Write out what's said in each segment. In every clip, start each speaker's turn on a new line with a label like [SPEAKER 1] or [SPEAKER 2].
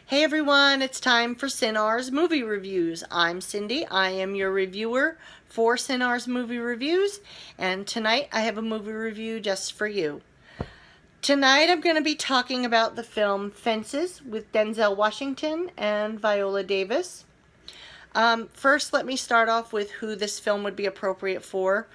[SPEAKER 1] Hey everyone, it's time for Cinar's Movie Reviews. I'm Cindy. I am your reviewer for Cinar's Movie Reviews, and tonight I have a movie review just for you. Tonight I'm going to be talking about the film Fences with Denzel Washington and Viola Davis. First, let me start off with who this film would be appropriate for.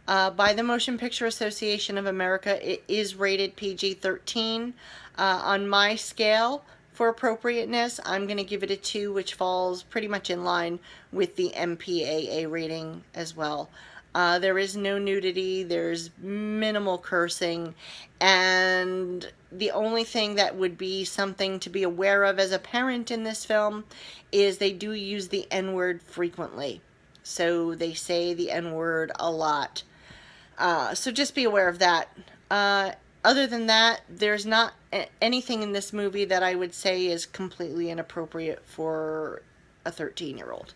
[SPEAKER 1] By the Motion Picture Association of America, it is rated PG-13. On my scale for appropriateness, I'm going to give it a 2, which falls pretty much in line with the MPAA rating as well. There is no nudity, there's minimal cursing, and the only thing that would be something to be aware of as a parent in this film is they do use the N-word frequently. So they say the N-word a lot. So just be aware of that. Other than that, there's not anything in this movie that I would say is completely inappropriate for a 13-year-old.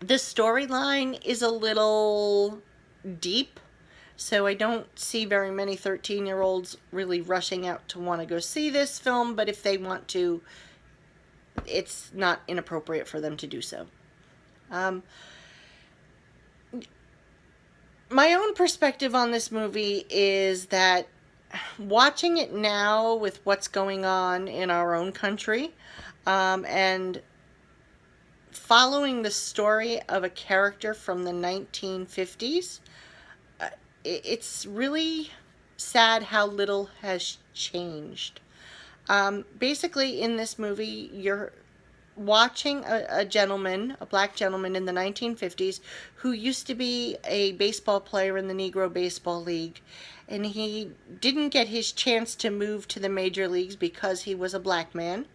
[SPEAKER 1] This storyline is a little deep, so I don't see very many 13-year-olds really rushing out to want to go see this film, but if they want to, it's not inappropriate for them to do so. My own perspective on this movie is that watching it now with what's going on in our own country, and following the story of a character from the 1950s, it's really sad how little has changed. Basically, in this movie, you're watching a gentleman, a black gentleman in the 1950s, who used to be a baseball player in the Negro Baseball League, and he didn't get his chance to move to the major leagues because he was a black man.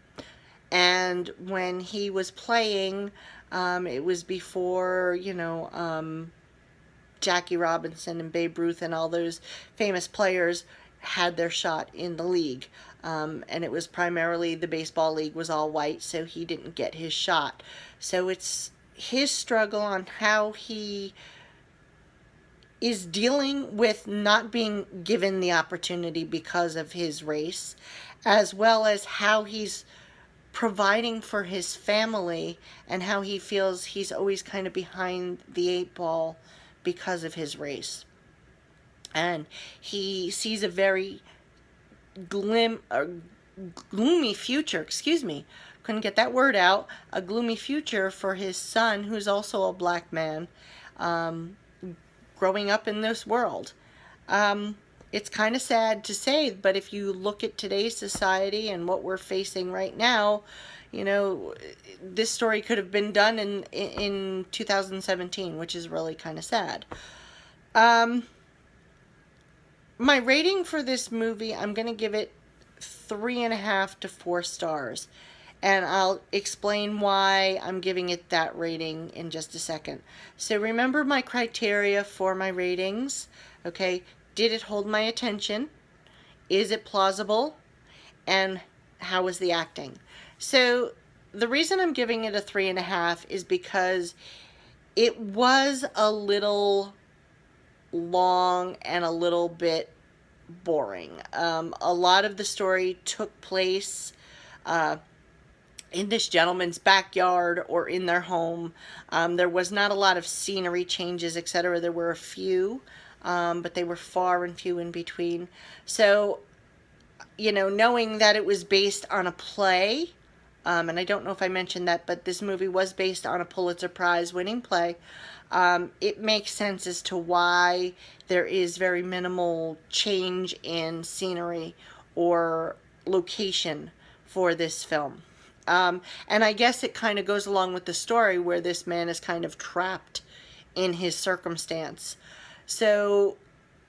[SPEAKER 1] And when he was playing, it was before, Jackie Robinson and Babe Ruth and all those famous players had their shot in the league. And it was primarily the baseball league was all white, so he didn't get his shot. So it's his struggle on how he is dealing with not being given the opportunity because of his race, as well as how he's providing for his family and how he feels he's always kind of behind the 8 ball because of his race. And he sees a very gloomy future, couldn't get that word out, a gloomy future for his son, who's also a black man, growing up in this world. It's kind of sad to say, but if you look at today's society and what we're facing right now, this story could have been done in 2017, which is really kind of sad. My rating for this movie, I'm going to give it 3.5 to 4 stars. And I'll explain why I'm giving it that rating in just a second. So remember my criteria for my ratings. Okay, did it hold my attention? Is it plausible? And how was the acting? So the reason I'm giving it a 3.5 is because it was a little long and a little bit boring. A lot of the story took place in this gentleman's backyard or in their home. There was not a lot of scenery changes, etc. There were a few, but they were far and few in between. So, knowing that it was based on a play, and I don't know if I mentioned that, but this movie was based on a Pulitzer Prize winning play. It makes sense as to why there is very minimal change in scenery or location for this film. And I guess it kind of goes along with the story where this man is kind of trapped in his circumstance. So,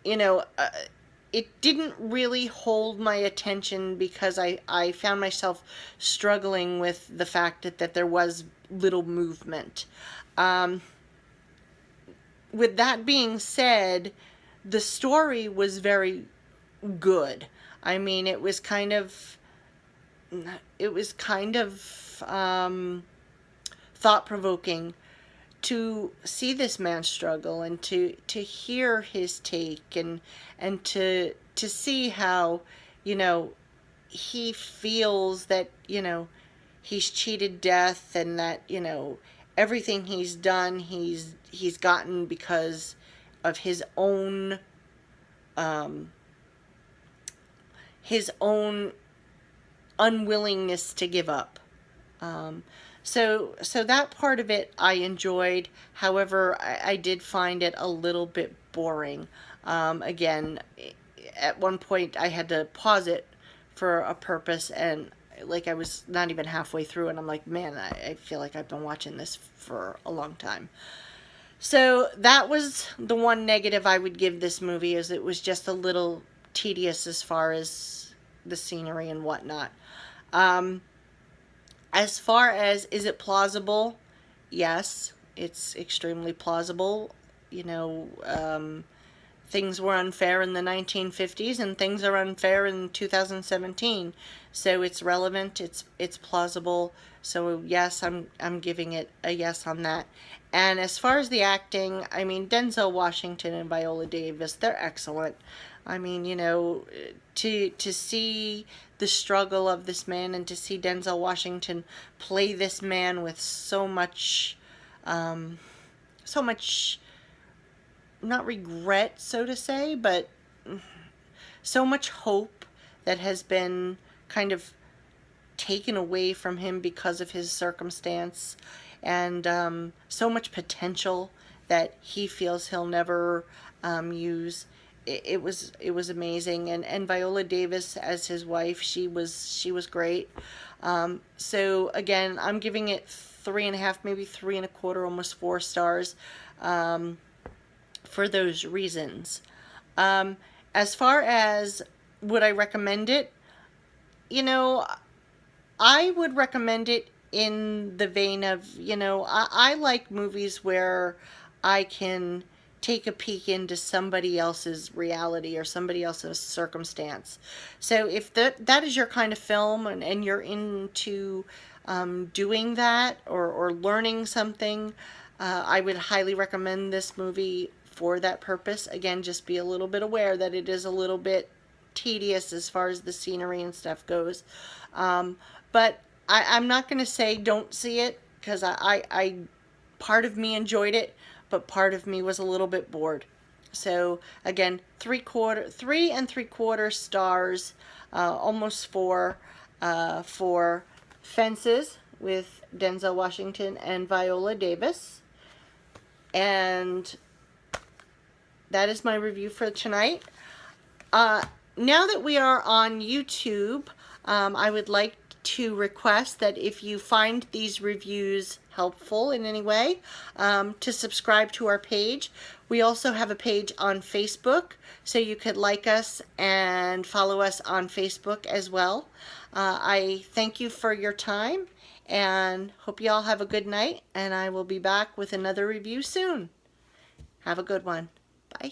[SPEAKER 1] it didn't really hold my attention because I found myself struggling with the fact that there was little movement. With that being said, the story was very good. I mean, it was kind of thought-provoking to see this man struggle and to hear his take and to see how, he feels that, he's cheated death, and that, everything he's done, he's gotten because of um, his own unwillingness to give up. Um, so that part of it I enjoyed. However, I did find it a little bit boring. Again, at one point I had to pause it for a purpose, and like I was not even halfway through, and I'm like, man, I feel like I've been watching this for a long time. So that was the one negative I would give this movie, is it was just a little tedious as far as the scenery and whatnot. Um, as far as, is it plausible? Yes, it's extremely plausible. You know, things were unfair in the 1950s, and things are unfair in 2017. So it's relevant, it's plausible. So yes, I'm giving it a yes on that. And as far as the acting, I mean, Denzel Washington and Viola Davis, they're excellent. I mean, to see the struggle of this man, and to see Denzel Washington play this man with so much, not regret, so to say, but so much hope that has been kind of taken away from him because of his circumstance, and so much potential that he feels he'll never use. It was amazing, and Viola Davis as his wife, she was great. So again, I'm giving it 3.5, maybe 3.25, almost 4 stars, for those reasons. Um, as far as, would I recommend it? You know, I would recommend it in the vein of, I like movies where I can take a peek into somebody else's reality or somebody else's circumstance. So if that is your kind of film, and you're into doing that, or learning something, I would highly recommend this movie for that purpose. Again, just be a little bit aware that it is a little bit tedious as far as the scenery and stuff goes. But I'm not going to say don't see it, because I part of me enjoyed it, but part of me was a little bit bored. So again, 3.75 stars, almost 4, for Fences with Denzel Washington and Viola Davis. And that is my review for tonight. Now that we are on YouTube, I would like to request that if you find these reviews helpful in any way, to subscribe to our page. We also have a page on Facebook, so you could like us and follow us on Facebook as well. I thank you for your time, and hope you all have a good night, and I will be back with another review soon. Have a good one. Bye.